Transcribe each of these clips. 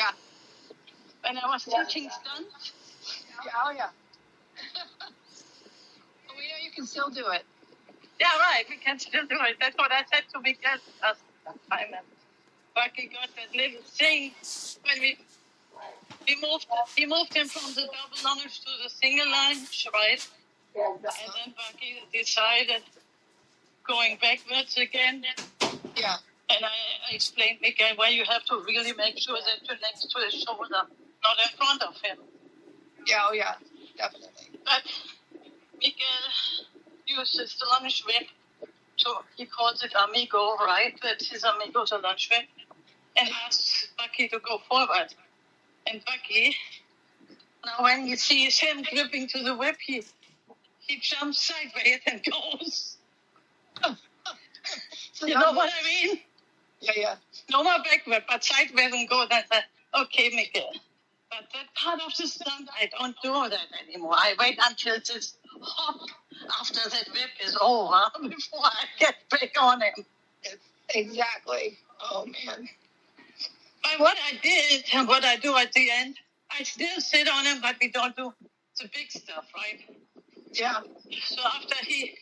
Yeah. When I was teaching stunts. Yeah, oh, yeah. Oh, yeah, you can still do it. Yeah, right. We can still do it. That's what I said to Miguel last time. And Bucky got that little thing when he moved him from the double lunge to the single lunge, right? And then Bucky decided going backwards again. Yeah. And I explained Miguel why you have to really make sure that you're next to his shoulder, not in front of him. Yeah, oh yeah, definitely. But Miguel uses the lunge whip he calls it amigo, right? That's his amigo, the lunge whip, and asks Bucky to go forward. And Bucky, now when he sees him gripping to the whip, he jumps sideways and goes. So you know what I mean? Yeah, yeah. No more backward, but sideways and go. That's okay, Miguel. But that part of the stunt, I don't do that anymore. I wait until this hop after that whip is over before I get back on him. Exactly. Oh, man. But what I did and what I do at the end, I still sit on him, but we don't do the big stuff, right? Yeah. So after he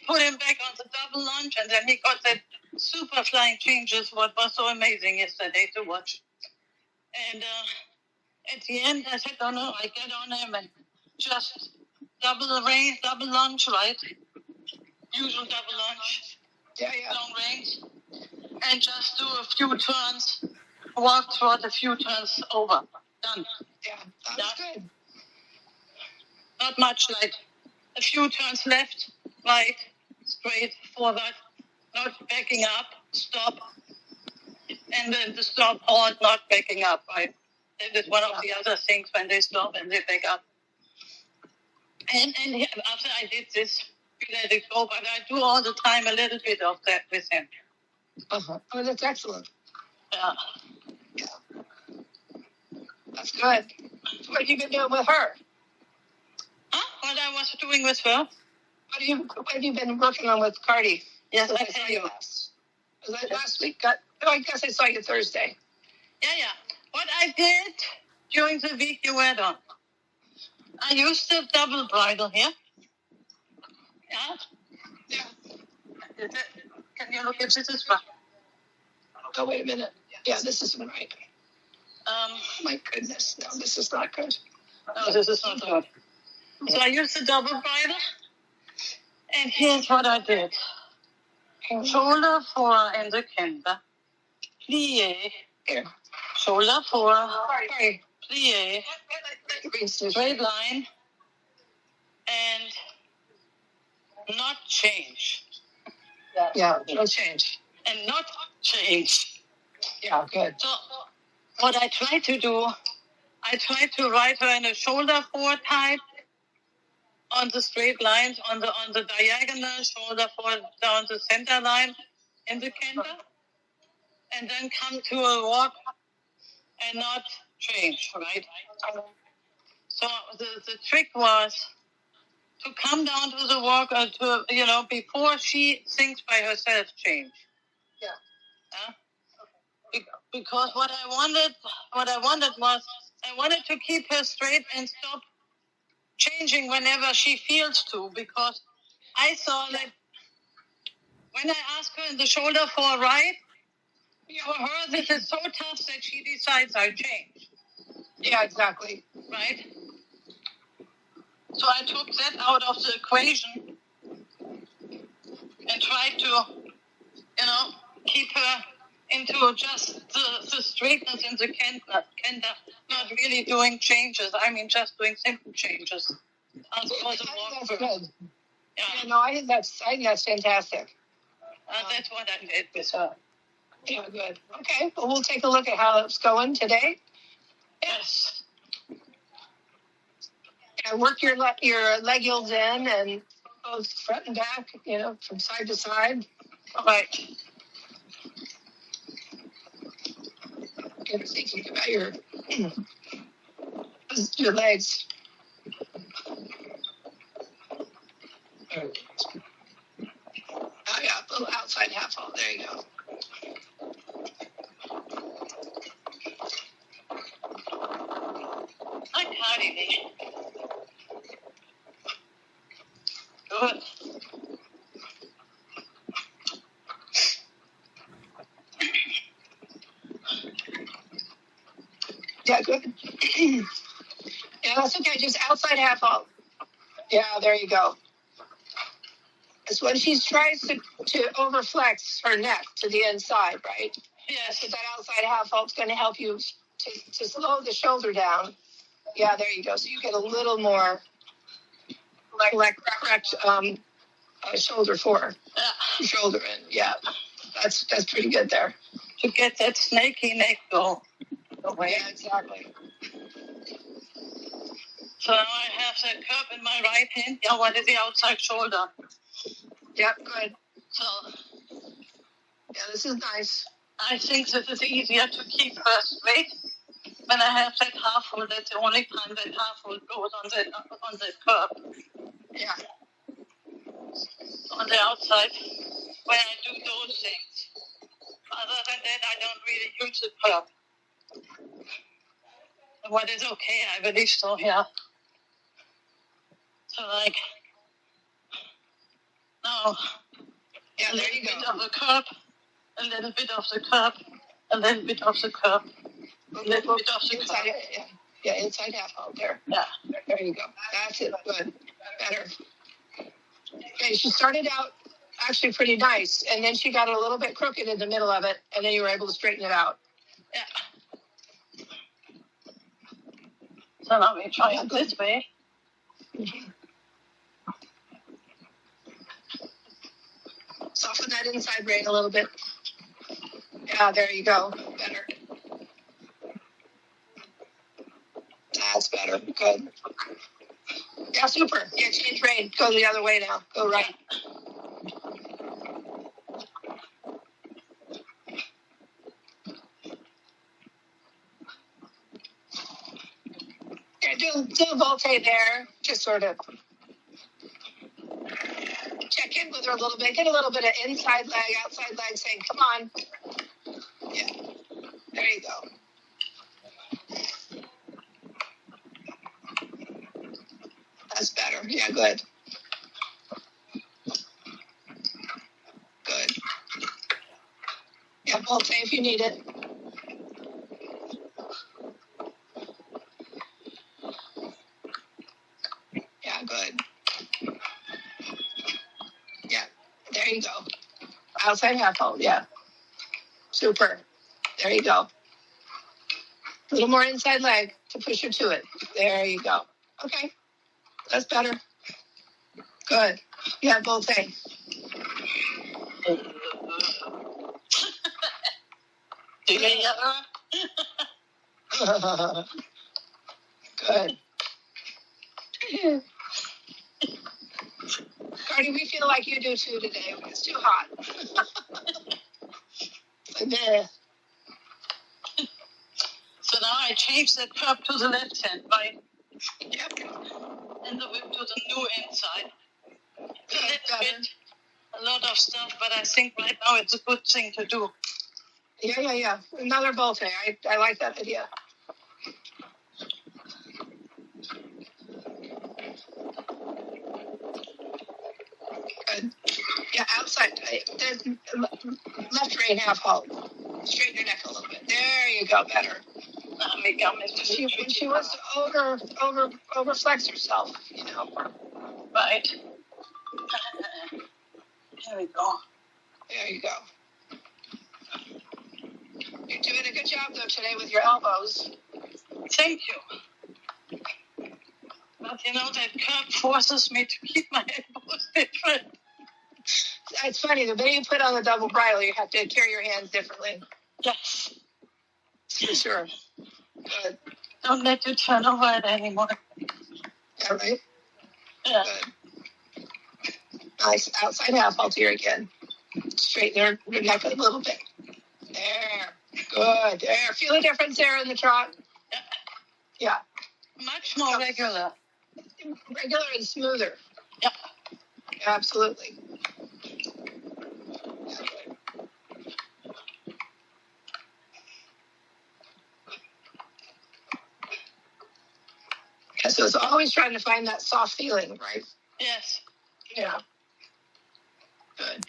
put him back on the double lunge, and then he got that super flying changes, what was so amazing yesterday to watch. And at the end, I said, oh no, I get on him and just double lunge, right? Usual double lunge. Yeah, yeah. Long range. And just do a few turns, walk through a few turns over. Done. Yeah, that's good. Not much, like a few turns left, right, straight, forward, not backing up, stop. And then the stop, or not backing up, right? That is one of the other things when they stop and they back up. And after I did this, we let it go, but I do all the time a little bit of that with him. Uh-huh. Oh, that's excellent. Yeah. Yeah. That's good. So what have you been doing with her? Huh? What I was doing with her? What have you been working on with Cardi? Yes, I tell you. Was that last week? I guess I saw you Thursday. Yeah. What I did during the week you were on, I used the double bridle here. Yeah? Yeah. Can you look if this is right? Oh, wait a minute. Yeah, this isn't right. My goodness. No, this is not good. No, this is not good. So I used the double bridle. And here's what I did. Shoulder-fore in the Canter. Plie. Here. Shoulder-fore. Sorry. Plie. Straight line. And not change. Yeah, no change. And not change. Yeah, good. So what I try to do, I try to ride her in a shoulder-fore type on the straight lines, on the diagonal, shoulder-fore down the center line in the Canter, and then come to a walk and not change, right? So the trick was to come down to the walk before she thinks by herself change. Yeah. Because what I wanted was I wanted to keep her straight and stop changing whenever she feels to, because I saw that when I ask her in the shoulder-fore right, for her this is so tough that she decides I'll change. Yeah, exactly. Right? So I took that out of the equation and tried to, keep her into just the straightness in the Canter, not really doing changes. I mean, just doing simple changes. That's good. Yeah, no, I think that's fantastic. That's what I did with her. Yeah, good. Okay, well, we'll take a look at how it's going today. Yes. And work your legules in and both front and back, from side to side. All right. You're thinking about your legs. Oh, yeah, a little outside half hole. There you go. Bacardi. Good. Yeah, good. Yeah, that's okay. Just outside half halt. Yeah, there you go. It's when she tries to overflex her neck to the inside, right? Yes. So that outside half halt's going to help you to slow the shoulder down. Yeah, there you go. So you get a little more like correct shoulder-fore. Yeah. Shoulder in. Yeah, that's pretty good there. To get that snaky neck go away. Yeah, exactly. So now I have that curve in my right hand. Yeah, what is the outside shoulder? Yep, good. So yeah, this is nice. I think this is easier to keep her straight. When I have that half hold, that's the only time that half hold goes on the curve. Yeah. On the outside, when I do those things. Other than that, I don't really use the curve. What is okay, I believe so, yeah. So like, now, yeah, a there you little go. bit of the curve, a little bit of the curve, a little bit of the curve, a little bit of the inside, curve. yeah, inside half out there. Yeah. There you go. That's it. Good. Better. Okay, she started out actually pretty nice, and then she got a little bit crooked in the middle of it, and then you were able to straighten it out. Yeah. So now we try it this way. Mm-hmm. Soften that inside brain a little bit. Yeah, there you go. Better. That's better. Good. Yeah, super. Yeah, change brain. Go the other way now. Go right. Yeah, do a volte there. Just sort of check in with her a little bit. Get a little bit of inside leg, outside leg, saying, come on. Yeah. There you go. That's better. Yeah, good. Good. Yeah, volte if you need it. Yeah, good. Yeah, there you go. Outside half hold, yeah. Super. There you go. A little more inside leg to push her to it. There you go. Okay. That's better. Good. Yeah, volte. Do you hear her? Good. Cardi, we feel like you do too today. It's too hot. So now I change the curve to the left hand, right? Yep. And the whip to the new inside. Good. A lot of stuff, but I think right now it's a good thing to do. Yeah. Another volte. I like that idea. Good. Yeah, outside. Left rein half halt. Straighten your neck a little bit. There you go. Better. When she wants to overflex herself, you know. Right. There we go. There you go. You're doing a good job though today with your elbows. Thank you. But you know that curve forces me to keep my elbows different. It's funny. The minute you put on the double bridle, you have to carry your hands differently. Yes. For sure. Good. Don't let you turn over it anymore. Yeah, right? Yeah. Good. Nice. Outside half halt here again. Straighten your neck a little bit. There. Good. There. Feel the difference there in the trot? Yeah. Much more regular. Regular and smoother. Yeah. Absolutely. So it's always trying to find that soft feeling, right? Yes. Yeah. Good.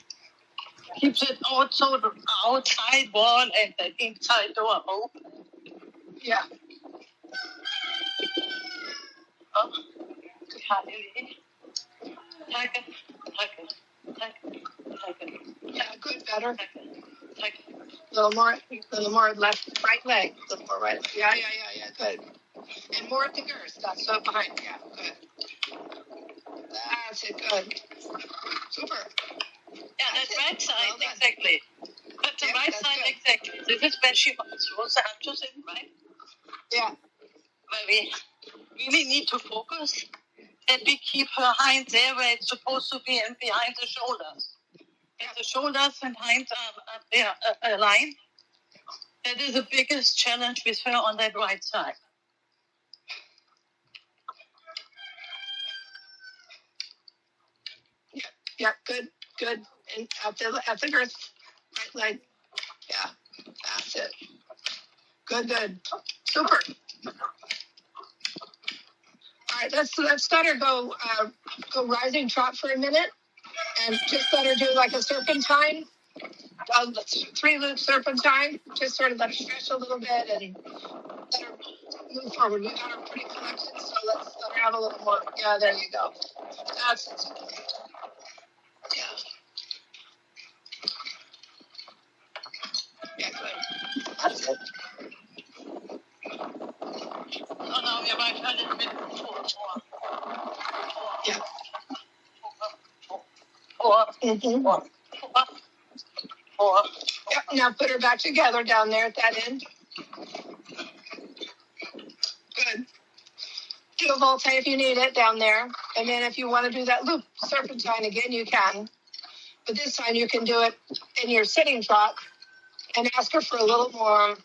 Keeps it also the outside wall and the inside door open. Yeah. Oh, tack it. Yeah, good, better. Tack it. A little more left, right leg. A little more right leg. Yeah, good. And more at the girth. That's so behind. Yeah, good. That's it, good. Super. Yeah, that's right side, well exactly. But the right side, good. exactly. This is where she wants the hunches in, right? Yeah. Where we really need to focus that we keep her hind there where it's supposed to be and behind the shoulders. If the shoulders and hind are there aligned, that is the biggest challenge with her on that right side. Yeah, good. And at the girth, right leg. Yeah, that's it. Good. Super. All right, let's let her go rising trot for a minute, and just let her do like a serpentine, 3-loop serpentine. Just sort of let her stretch a little bit and let her move forward. We got her pretty collected, so let's let her have a little more. Yeah, there you go. That's it. Yeah. Yeah, good. That's it. Oh, no, you're right. A little bit Yeah. Four. Yep. Now put her back together down there at that end. Good. Do a volte if you need it down there. And then if you want to do that loop serpentine again, you can. But this time you can do it in your sitting trot and ask her for a little more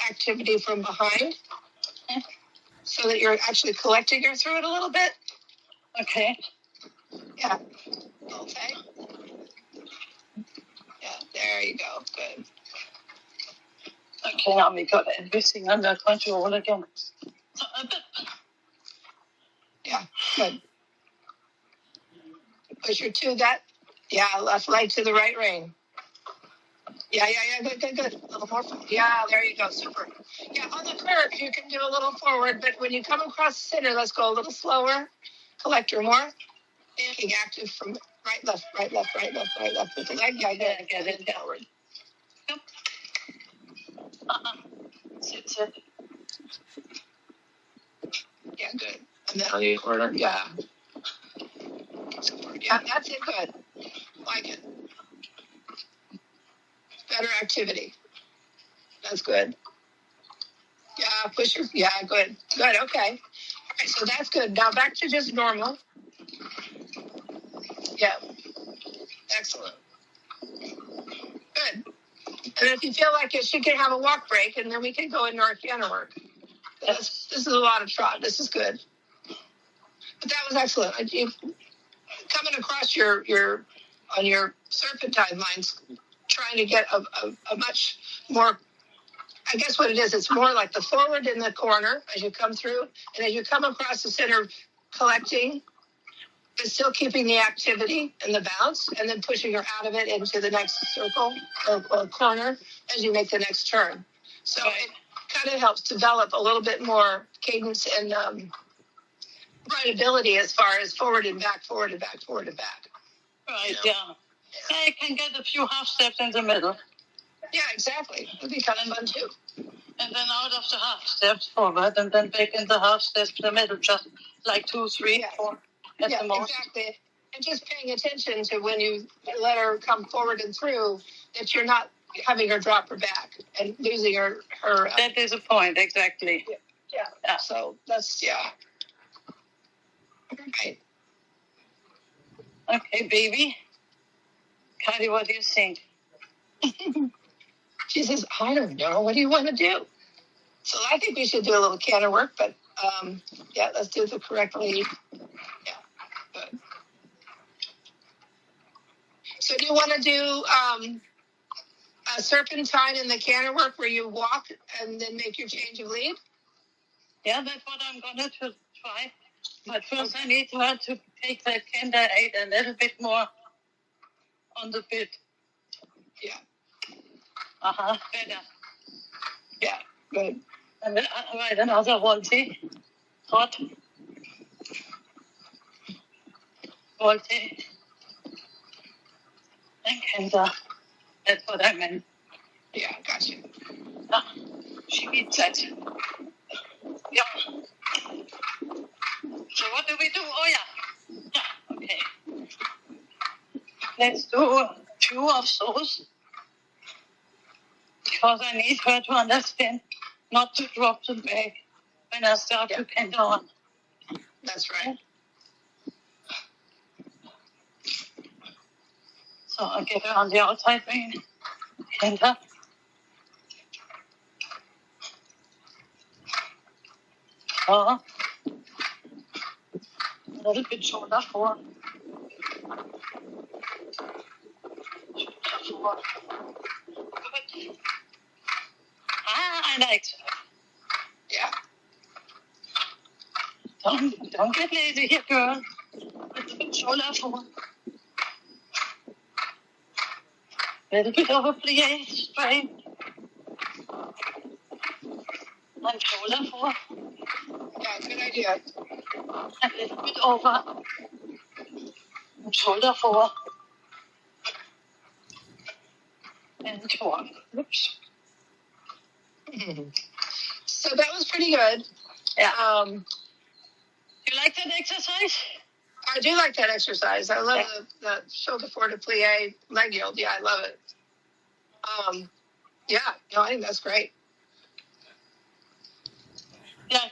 activity from behind so that you're actually collecting her through it a little bit. Okay. Yeah. Okay. Yeah, there you go. Good. Okay, now we got everything under control again. Yeah, good. Push her to that. Yeah, left leg to the right rein. Yeah, good. A little more. Yeah, there you go. Super. Yeah, on the curve, you can do a little forward, but when you come across the center, let's go a little slower. Collect her more. Being active from right, left with the leg. Yeah, get it forward. Yep. Sit. Yeah, good. And then you order. Yeah. Super. Yeah, that's it. Good. Like it. Better activity. That's good. Yeah, push her. Yeah, good. Okay. All right, so that's good. Now back to just normal. Yeah. Excellent. Good. And if you feel like it, she can have a walk break, and then we can go into our canter work. This is a lot of trot. This is good. But that was excellent. Coming across your on your serpentine lines, trying to get a much more. I guess what it is, it's more like the forward in the corner as you come through, and as you come across the center, collecting, but still keeping the activity and the bounce, and then pushing her out of it into the next circle or corner as you make the next turn. So it kind of helps develop a little bit more cadence and rideability as far as forward and back. Right, You know? yeah. I can get a few half steps in the middle. Yeah, exactly. It'd be kind of fun too. And then out of the half steps forward, and then back in the half steps in the middle, just like 2, 3, 4 at the most. Exactly. And just paying attention to when you let her come forward and through, that you're not having her drop her back and losing her. That is a point, exactly. Yeah. So that's Right. Okay, baby. Cardi, what do you think? She says, I don't know. What do you want to do? So I think we should do a little canter work, but let's do the correct lead. Yeah, good. So do you want to do a serpentine in the canter work where you walk and then make your change of lead? Yeah, that's what I'm going to try. But first I need her to take the Canter 8 a little bit more on the bit. Yeah. Better. Yeah, good. And then right, another volte. Hot. Volte. And Canter. That's what I meant. Yeah, gotcha. Yeah, she needs that. Yeah. So what do we do? Oh, yeah. Yeah, okay. Let's do 2 of those. Because I need her to understand not to drop the bag when I start to Canter on. That's right. So I get her on the outside vein. Canter. A little bit shoulder-fore. Shoulder-fore. Good. I like it. Yeah. Don't get lazy here, girl. A little bit shoulder-fore. A little bit of a plie, straight. And shoulder-fore. Yeah, good idea. A little bit over. And shoulder-fore. And torque. Oops. So that was pretty good. Yeah. You like that exercise? I do like that exercise. I love the shoulder-fore to plie leg yield. Yeah, I love it. Yeah, no, I think that's great. Yeah,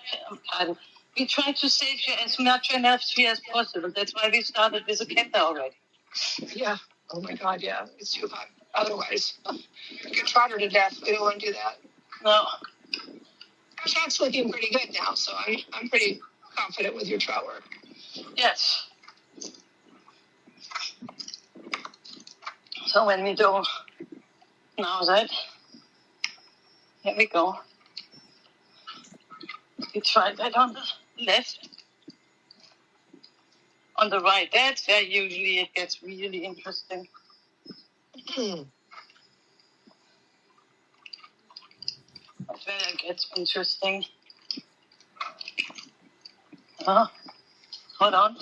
we try to save you as much energy as possible. That's why we started with a Canter already. Yeah. Oh my God, yeah. It's too hot. Otherwise, you can trot her to death. We don't want to do that. No. Our shot's looking pretty good now, so I'm pretty confident with your trot work. Yes. So when we do now that, here we go. We try that on the left. On the right, that's where usually it gets really interesting. That's where it gets interesting. Hold on.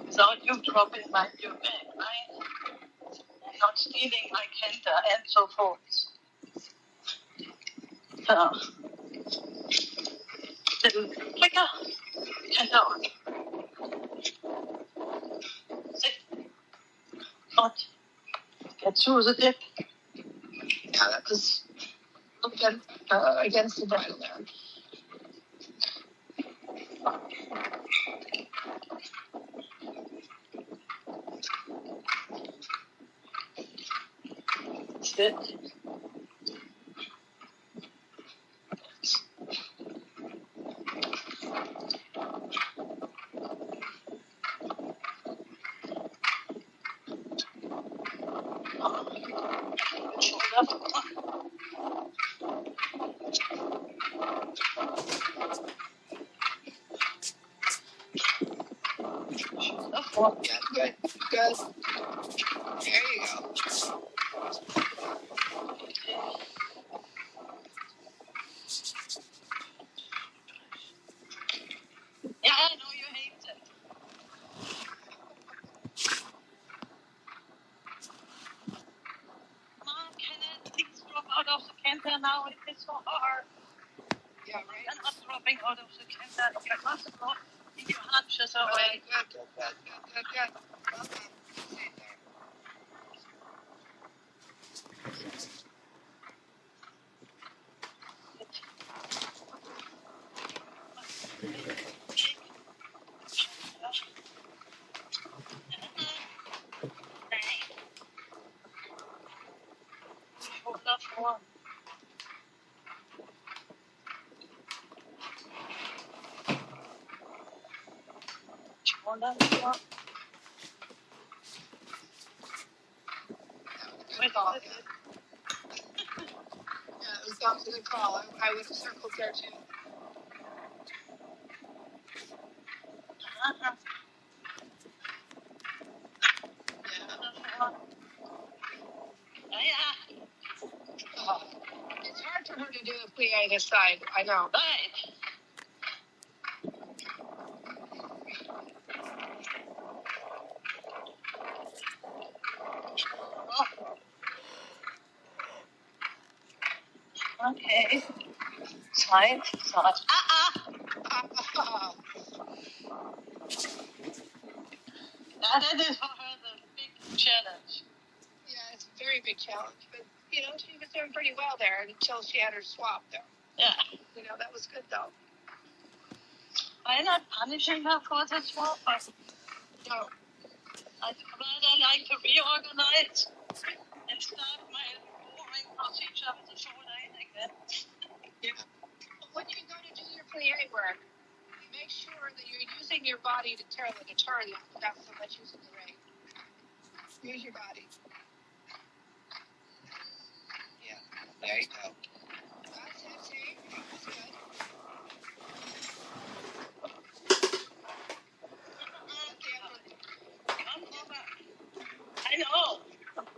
Without you dropping your bag, right? And not stealing my Canter and so forth. Little clicker. Canter on. Sit. Hot. Get through the dip. Yeah, that was a little bit against the bridle there. Sit. Yeah, good, good. There you go. Yeah, I know you hate it. Mom, can things drop out of the Canter now? It is so hard. Yeah, right. You're not dropping out of the Canter. You're not dropping your hunches away. Good. Well done. Shoulder-fore. Shoulder-fore. Good call. Yeah, it was off to the call. I would have circled there too. Oh, it's hard for her to do a plie this side. I know. Right. Okay. Side. That is for her the big challenge. Yeah, it's a very big challenge. But, you know, she was doing pretty well there until she had her swap there. Yeah. You know, that was good, though. I'm not punishing her for the swap, but No. I'd rather like to reorganize and start my boring procedure with the shoulder in again. Yeah. When you go to do your plie work, make sure that you're using your body to turn, not so much using the rein. Use your body. Yeah, there you go. That's it, see? That was good. Come over. I know.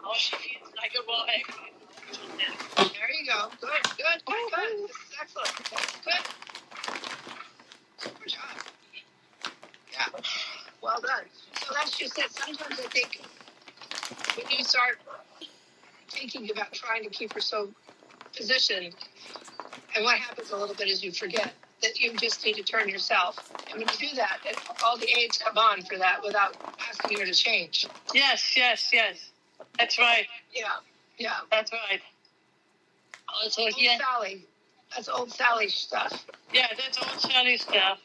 Oh, she feels like a raw egg. There you go. Good. This is excellent. Good. Super job. Yeah. Well done. So that's just it. Sometimes I think when you start thinking about trying to keep her so positioned, and what happens a little bit is you forget that you just need to turn yourself. And when you do that, all the aids come on for that without asking her to change. Yes. That's right. Yeah. That's right. Also Old here. Sally. That's old Sally stuff. Yeah, that's old Sally stuff.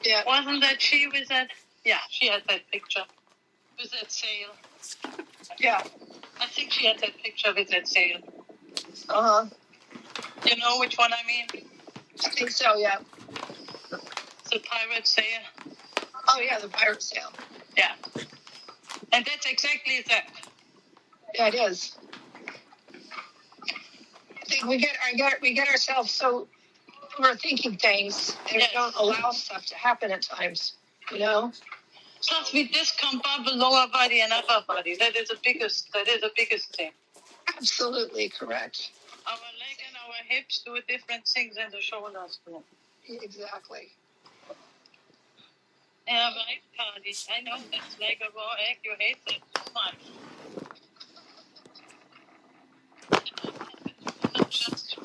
Yeah. Wasn't that she with that? Yeah, she had that picture with that sail. Yeah. I think she had that picture with that sail. Uh-huh. You know which one I mean? I think so, yeah. The pirate sail. Oh, yeah, the pirate sail. Yeah. And that's exactly that. Yeah, it is. I think we get ourselves so overthinking things, and we don't allow stuff to happen at times, you know? Plus, we discombobble lower body and upper body. That is the biggest thing. Absolutely correct. Our leg and our hips do different things than the shoulders do. Exactly. Yeah, right, Cardi. I know that's like a raw egg. You hate that so much. Just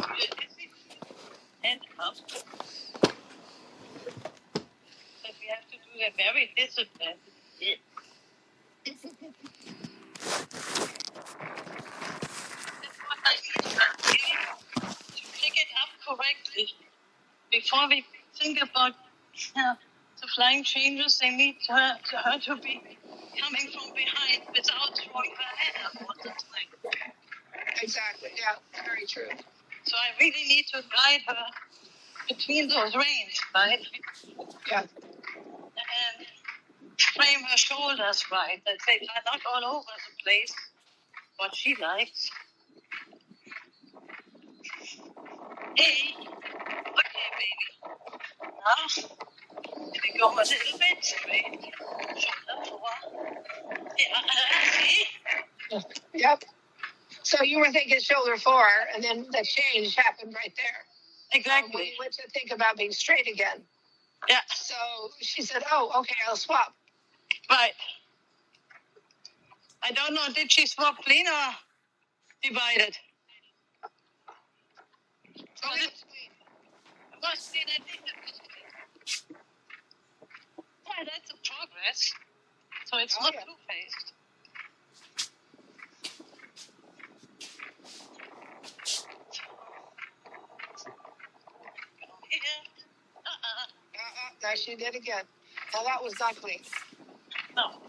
and up. But we have to do that very disciplined. Yeah. That's what I mean. To pick it up correctly. Before we think about the flying changes, they need her to be coming from behind without throwing her head up all the time. Exactly, yeah, very true. So I really need to guide her between those reins, right? Yeah. And frame her shoulders right, that they are not all over the place, what she likes. Hey, okay, baby. Now, we go a little bit straight, shoulder-fore. See? Yep. So you were thinking shoulder-fore, and then the change happened right there. Exactly. When you went to think about being straight again. Yeah. So she said, oh, okay, I'll swap. Right. I don't know, did she swap clean or divided? Oh, It must be that yeah, that's a progress. So it's not two-faced. There she did again. Well, that was not clean. No.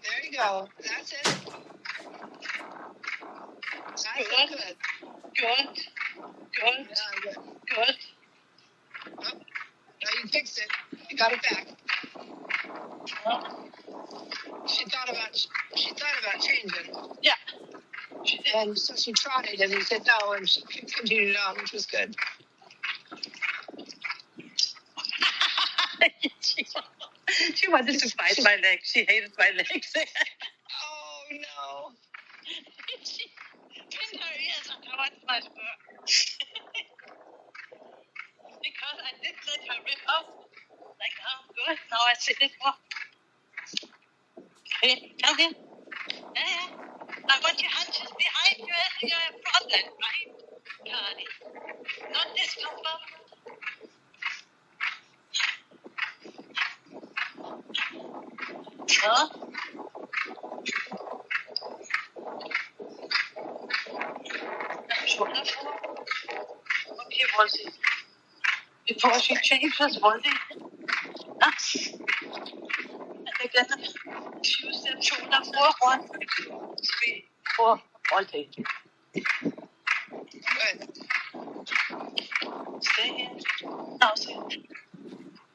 There you go. That's it. That's good. Good. Yeah, good. Good. Oh, now you fixed it. You got it back. She thought about changing. Yeah, she did. And so she tried, and he said no, and she continued on, which was good. She wanted to bite my leg. She hated my legs. Oh, no. She pinned her ears towards my spur. Because I did let her rip up. Like, oh, good. Now I sit it up. Okay, come here. Yeah. I want your hunches behind your front end, right? Cardi. Not this Clover. Huh? Shoulder-fore. Okay, was it? Before she changes, was it? And again, choose the shoulder-fore. 1, 2, 3, 4. Was it? Good. Stay here. Now sit.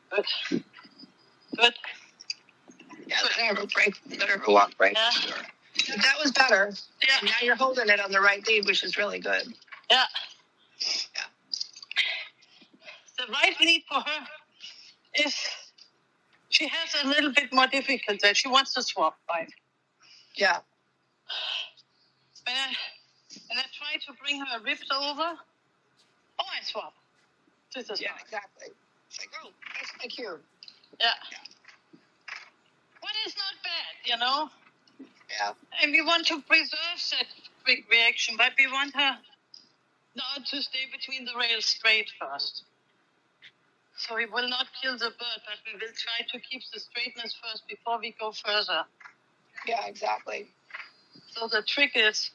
Good. Good. Yeah, let her have a break. Let her have a walk break. Yeah. Sure. But that was better. Yeah. And now you're holding it on the right lead, which is really good. Yeah. Yeah. The right lead for her is she has a little bit more difficulty. She wants to swap, right? Yeah. When I try to bring her ribs over, oh, I swap. This is Yeah, fine. exactly. It's like, oh, that's my cue. Yeah. What is not bad, you know? Yeah. And we want to preserve that quick reaction, but we want her now to stay between the rails straight first. So we will not kill the bird, but we will try to keep the straightness first before we go further. Yeah, exactly. So the trick is,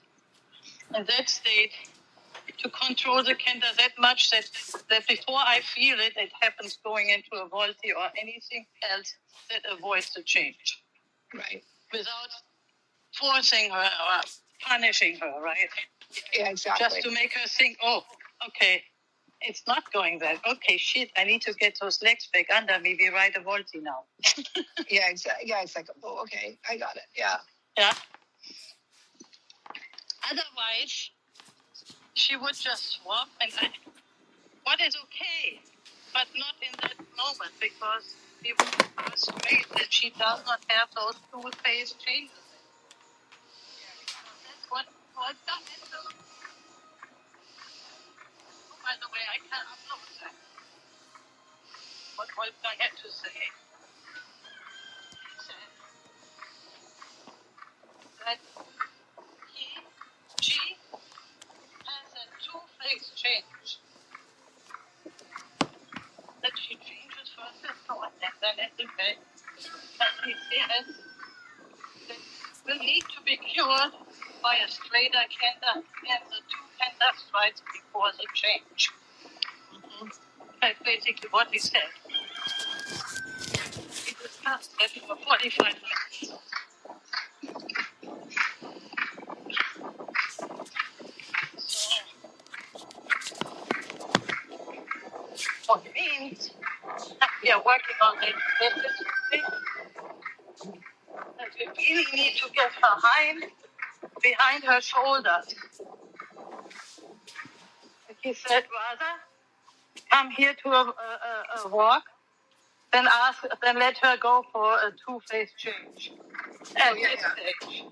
in that state, to control the canter that much that before I feel it, it happens going into a volty or anything else that avoids the change. Right. Without forcing her or punishing her, right? Yeah, exactly. Just to make her think, oh, okay, it's not going well. Okay, shit, I need to get those legs back under me. We ride a volty now. Yeah, exactly. Yeah, it's like, oh, okay, I got it. Yeah. Yeah. Otherwise, she would just swap, and what is okay, but not in that moment, because we want her straight that she does not have those two-phase changes. That's what done it. Oh, by the way, I can upload that. What Wolfgang had to say. He said that she has a two-phase change. That she changes first and so on, and then it's okay. But he says that will need to be cured by a straighter canter and the two canter strides before the change. Mm-hmm. That's basically what he said. We discussed that for 45 minutes. So, what it means that we are working on it that we really need to get her hind behind her shoulders. He said, rather come here to a walk, then let her go for a two-phase change at this stage.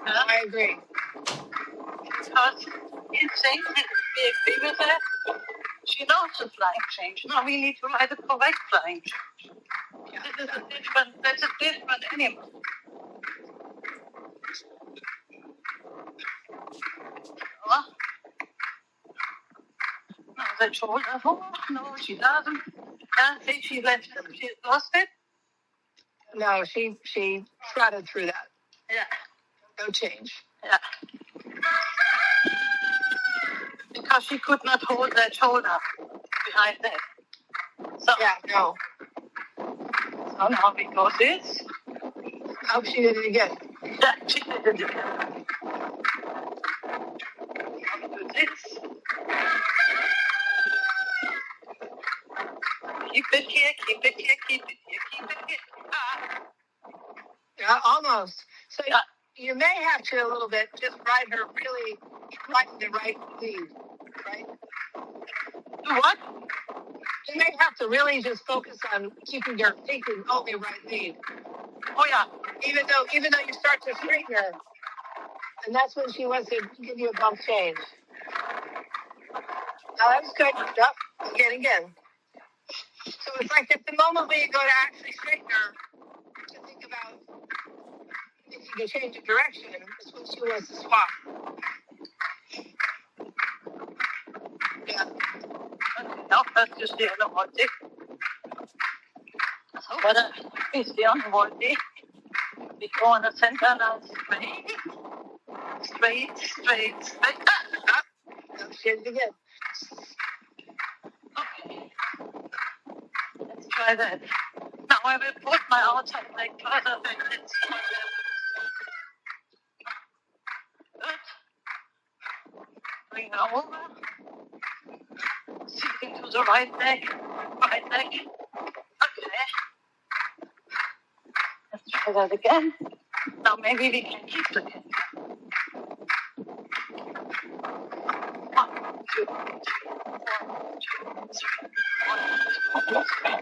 Yeah? I agree. Because he thinks that we agree with that. She knows the flying change. Now we need to write the correct flying change. Yeah, That's a different animal. No, the shoulder. Oh, no, she doesn't. I think she lost it. No, she trotted through that. Yeah. No change. Yeah. Because she could not hold that shoulder behind that. So, Yeah, no. So now we go this. I hope she did it again. Yeah, she did it again. Now we do this. Keep it here, keep it here, keep it here, keep it here. Ah. Yeah, almost. So Yeah. You may have to a little bit just ride her really right in the right lead, right? What? You may have to really just focus on keeping her thinking only right lead. Oh yeah. Even though you start to straighten her, and that's when she wants to give you a bump change. Now that was good. Yep. Again. So it's like at the moment when you go to actually straighten her, to think about if you can change of direction, is when she wants to swap. Yeah. No, that's just the other one. So what is the other one? We go on the center line straight. Change it again. Okay. Let's try that. Now I will put my outside leg further back. Let's try that. Good. Bring her over. Sitting to the right leg. Okay. Let's try that again. Now maybe we can keep the Canter. 1, 2, 3, 1, 2, 3, 1, 2, 3.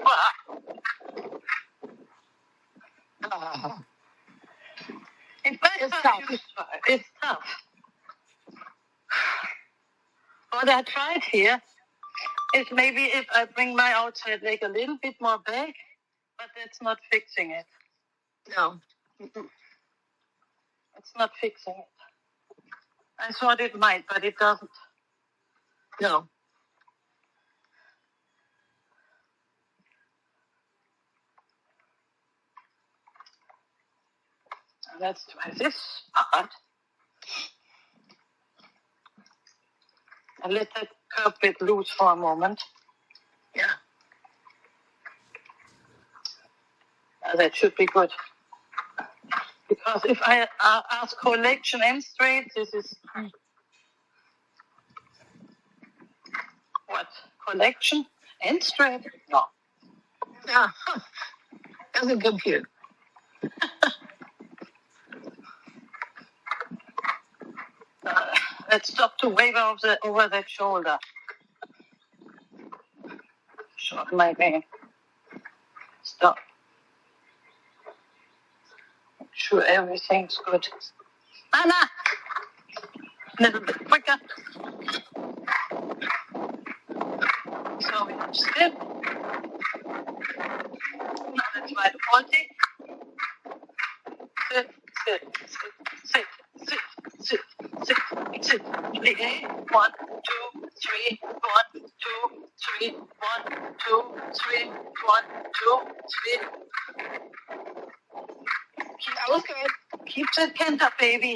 It's tough. What I tried here is maybe if I bring my outside leg a little bit more back, but that's not fixing it. No. It's not fixing it. I thought it might, but it doesn't. No. Let's try this part. And let that curve bit loose for a moment. Yeah. That should be good. Because if I ask collection and straight, this is what? Collection and straight? No. Yeah. Doesn't compute. Let's stop to wave over that shoulder. Short my way. Stop. Make sure everything's good. Anna! A little bit quicker. So we have step. Now let's ride 40. Sit. 3, 1, 2, 3, 1, 2, 3, 1, 2, 3, 1, 2, 3. That was good. Keep that Canter, baby.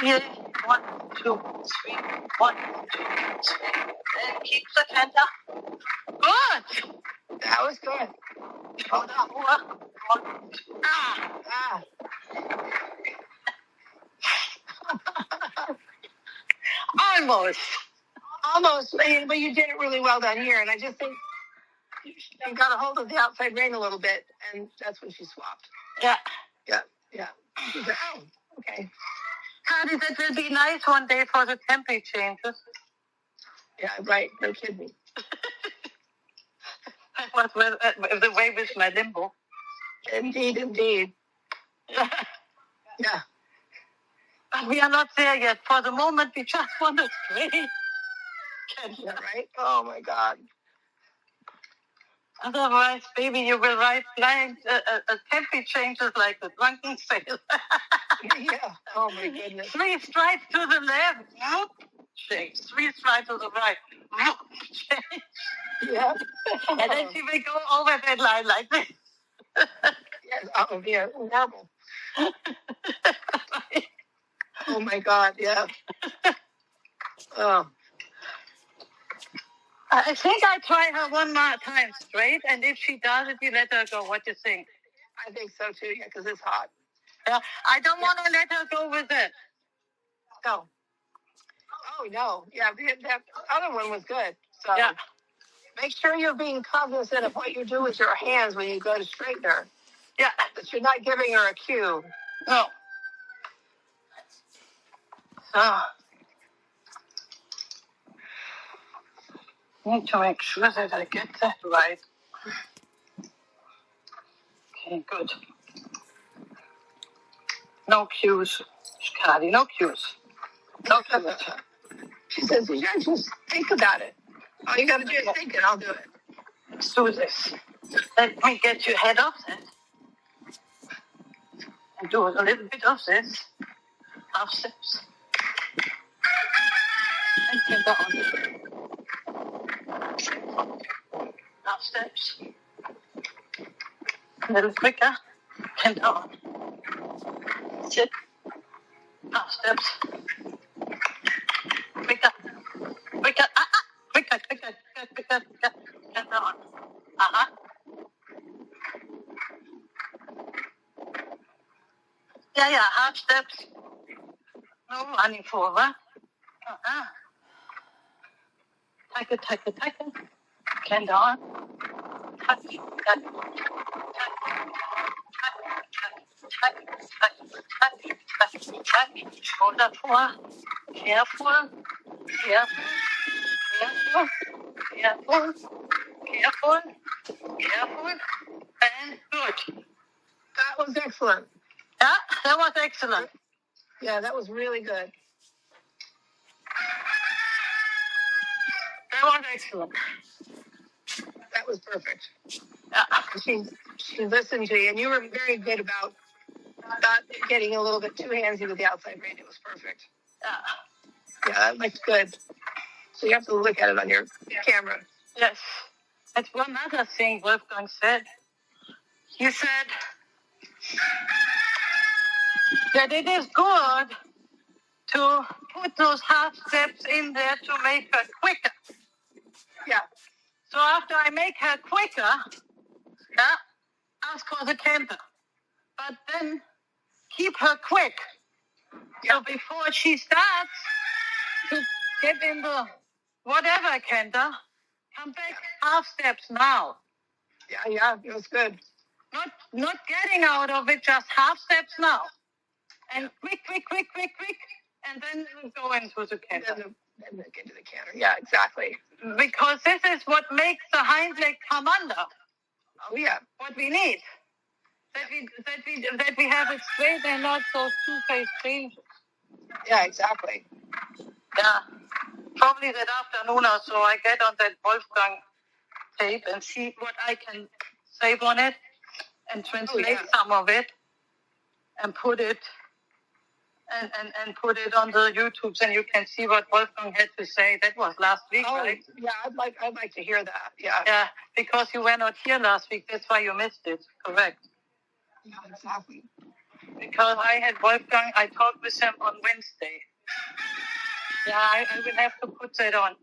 Here, 1, 2, 3, 1, 2, 3. And keep the Canter. Good. That was good. Hold on. 1, 2. Ah. Almost, but you did it really well down here, and I just think you got a hold of the outside rein a little bit, and that's when she swapped. Yeah. She's like, oh, okay. Cardi, that will be nice one day for the tempo changes. Yeah, right. No kidding. That was the way with my limbo. Indeed. Yeah. But we are not there yet. For the moment, we just want to straight. Yeah, right? Oh, my God. Otherwise, baby, you will ride flying tempo changes like the drunken sailor. Yeah. Oh, my goodness. 3 strides to the left. Change. 3 strides to the right. Change. Yeah. And then she will go over that line like this. Yes. Oh, yeah. Horrible. Oh, my God. Yeah. Oh. I think I try her one more time straight, and if she does it, you let her go. What do you think? I think so, too, yeah, because it's hot. Yeah, I don't want to let her go with it. No. Oh, no. Yeah, that other one was good. So yeah. Make sure you're being cognizant of what you do with your hands when you go to straighten her. Yeah. That you're not giving her a cue. No. So, need to make sure that I get that right. Okay, good. No cues, Bacardi, no cues. No cues. She says, you guys just think about it. All you got to do is think and I'll do it. Let's do this. Let me get your head off that. And do a little bit of this. Half steps. And Canter on. Half steps. A little quicker. Canter on. Sit. Half steps. Quicker. Quicker. Quicker. Canter on. Yeah, half steps. No running forward. Take it. Canter on. Touch. Shoulder-fore. Careful. And good. That was excellent. Yeah, that was excellent. Yeah, that was really good. That was excellent. That was perfect. Yeah. She listened to you, and you were very good about not getting a little bit too handsy with the outside rein. It was perfect. Yeah. Yeah, that looked good. So you have to look at it on your camera. Yes. That's one other thing Wolfgang said. He said that it is good to put those half steps in there to make her quicker. Yeah. So after I make her quicker, ask for the Canter. But then keep her quick. So before she starts to get in the whatever Canter, come back half steps now. Yeah, it was good. Not getting out of it, just half steps now. And quick, and then go into the Canter. Then get to the Canter. Yeah, exactly. Because this is what makes the hind leg come under. Oh yeah. What we need. That we have it straight and not those two-phase changes. Yeah, exactly. Yeah. Probably that afternoon or so I get on that Wolfgang tape and see what I can save on it and translate some of it and put it and put it on the YouTubes, and you can see what Wolfgang had to say. That was last week, right? Yeah, I'd like to hear that. Yeah. Yeah, because you were not here last week. That's why you missed it. Correct. Yeah, exactly. Because I had Wolfgang, I talked with him on Wednesday. Yeah, I will have to put that on.